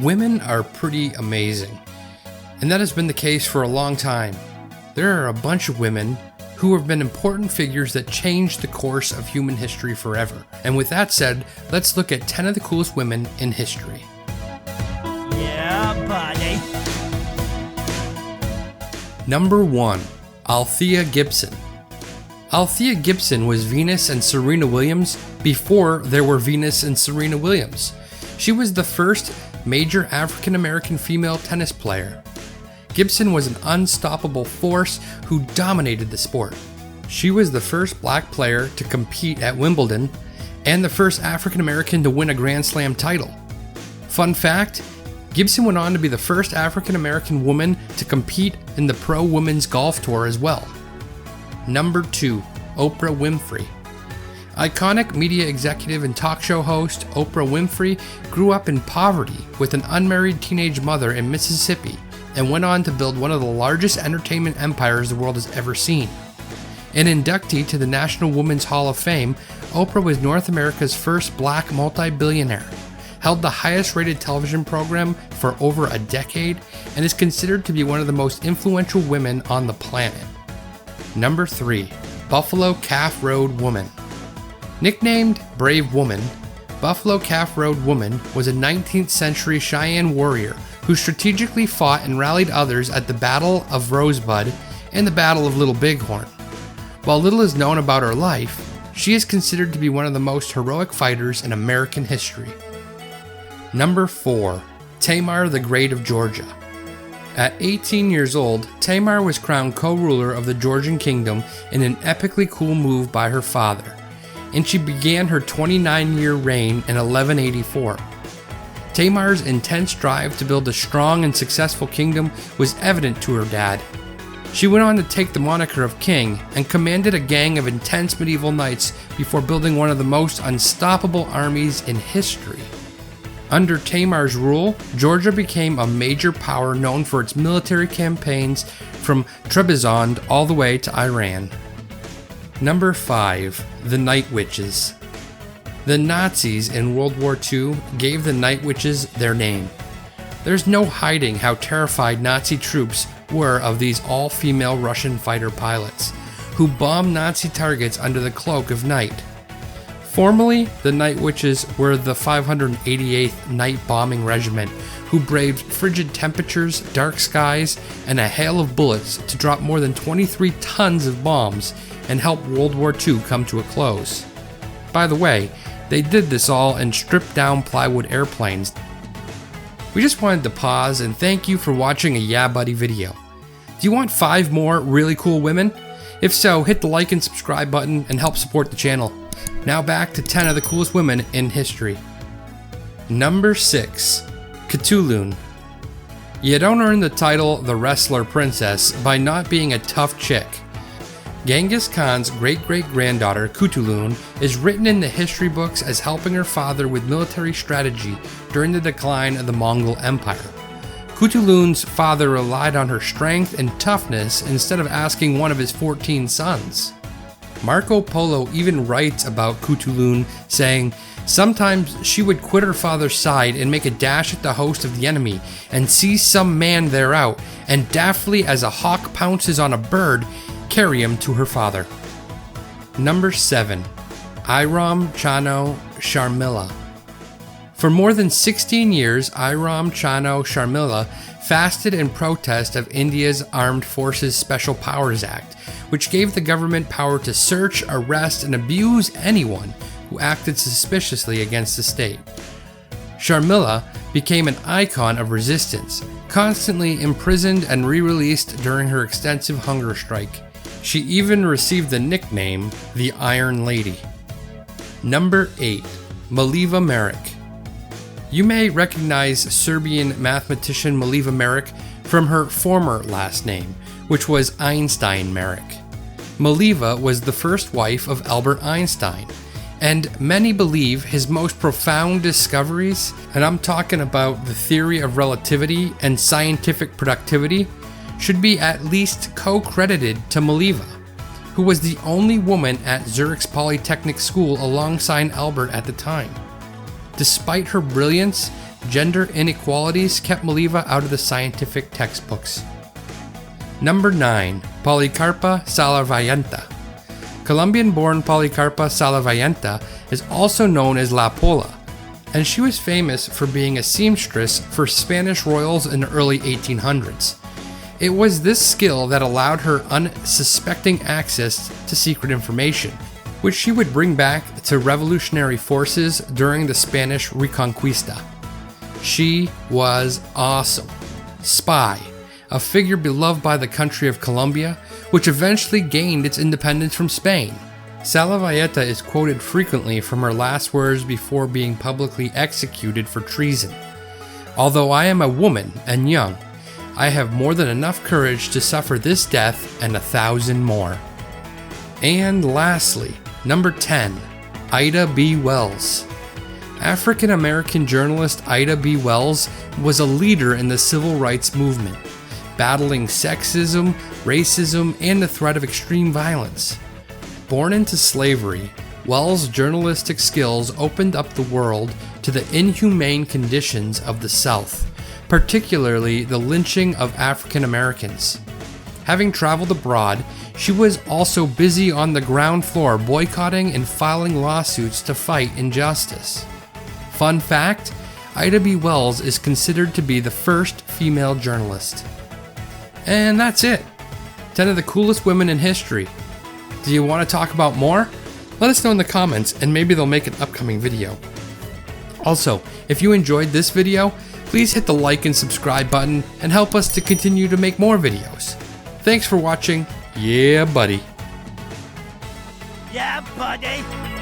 Women are pretty amazing, and that has been the case for a long time. There are a bunch of women who have been important figures that changed the course of human history forever. And with that said, let's look at 10 of the coolest women in history. Yeah, buddy. Number 1. Althea Gibson. Althea Gibson was Venus and Serena Williams before there were Venus and Serena Williams. She was the first major African-American female tennis player. Gibson was an unstoppable force who dominated the sport. She was the first black player to compete at Wimbledon and the first African-American to win a Grand Slam title. Fun fact, Gibson went on to be the first African-American woman to compete in the Pro Women's Golf Tour as well. Number 2. Oprah Winfrey. Iconic media executive and talk show host Oprah Winfrey grew up in poverty with an unmarried teenage mother in Mississippi and went on to build one of the largest entertainment empires the world has ever seen. An inductee to the National Women's Hall of Fame, Oprah was North America's first black multi-billionaire, held the highest rated television program for over a decade, and is considered to be one of the most influential women on the planet. Number 3. Buffalo Calf Road Woman. Nicknamed Brave Woman, Buffalo Calf Road Woman was a 19th century Cheyenne warrior who strategically fought and rallied others at the Battle of Rosebud and the Battle of Little Bighorn. While little is known about her life, she is considered to be one of the most heroic fighters in American history. Number 4. Tamar the Great of Georgia. At 18 years old, Tamar was crowned co-ruler of the Georgian kingdom in an epically cool move by her father, and she began her 29-year reign in 1184. Tamar's intense drive to build a strong and successful kingdom was evident to her dad. She went on to take the moniker of king and commanded a gang of intense medieval knights before building one of the most unstoppable armies in history. Under Tamar's rule, Georgia became a major power known for its military campaigns from Trebizond all the way to Iran. Number 5. The Night Witches. The Nazis in World War II gave the Night Witches their name. There's no hiding how terrified Nazi troops were of these all-female Russian fighter pilots, who bombed Nazi targets under the cloak of night. Formerly, the Night Witches were the 588th Night Bombing Regiment, who braved frigid temperatures, dark skies, and a hail of bullets to drop more than 23 tons of bombs and help World War II come to a close. By the way, they did this all in stripped-down plywood airplanes. We just wanted to pause and thank you for watching a Yeah Buddy video. Do you want 5 more really cool women? If so, hit the like and subscribe button and help support the channel. Now back to 10 of the coolest women in history. Number 6. Khutulun. You don't earn the title the Wrestler Princess by not being a tough chick. Genghis Khan's great-great-granddaughter, Khutulun, is written in the history books as helping her father with military strategy during the decline of the Mongol Empire. Khutulun's father relied on her strength and toughness instead of asking one of his 14 sons. Marco Polo even writes about Khutulun, saying, "Sometimes she would quit her father's side and make a dash at the host of the enemy and seize some man thereout, and daftly as a hawk pounces on a bird, carry him to her father." Number 7. Irom, Chano, Sharmila. For more than 16 years, Irom, Chano, Sharmila fasted in protest of India's Armed Forces Special Powers Act, which gave the government power to search, arrest, and abuse anyone who acted suspiciously against the state. Sharmila became an icon of resistance, constantly imprisoned and re-released during her extensive hunger strike. She even received the nickname the Iron Lady. Number 8. Mileva Maric. You may recognize Serbian mathematician Mileva Maric from her former last name, which was Einstein Maric. Mileva was the first wife of Albert Einstein, and many believe his most profound discoveries, and I'm talking about the theory of relativity and scientific productivity, should be at least co-credited to Mileva, who was the only woman at Zurich's Polytechnic School alongside Albert at the time. Despite her brilliance, gender inequalities kept Mileva out of the scientific textbooks. Number 9. Policarpa Salvarrieta. Colombian-born Policarpa Salvarrieta is also known as La Pola, and she was famous for being a seamstress for Spanish royals in the early 1800s. It was this skill that allowed her unsuspecting access to secret information, which she would bring back to revolutionary forces during the Spanish Reconquista. She was awesome. Spy, a figure beloved by the country of Colombia, which eventually gained its independence from Spain. Salvarrieta is quoted frequently from her last words before being publicly executed for treason. Although I am a woman and young, I have more than enough courage to suffer this death and 1,000 more. And lastly, number 10, Ida B. Wells. African-American journalist Ida B. Wells was a leader in the civil rights movement, battling sexism, racism, and the threat of extreme violence. Born into slavery, Wells' journalistic skills opened up the world to the inhumane conditions of the South, particularly the lynching of African Americans. Having traveled abroad, she was also busy on the ground floor boycotting and filing lawsuits to fight injustice. Fun fact, Ida B. Wells is considered to be the first female journalist. And that's it. 10 of the coolest women in history. Do you want to talk about more? Let us know in the comments and maybe they'll make an upcoming video. Also, if you enjoyed this video, please hit the like and subscribe button and help us to continue to make more videos. Thanks for watching. Yeah, buddy. Yeah, buddy.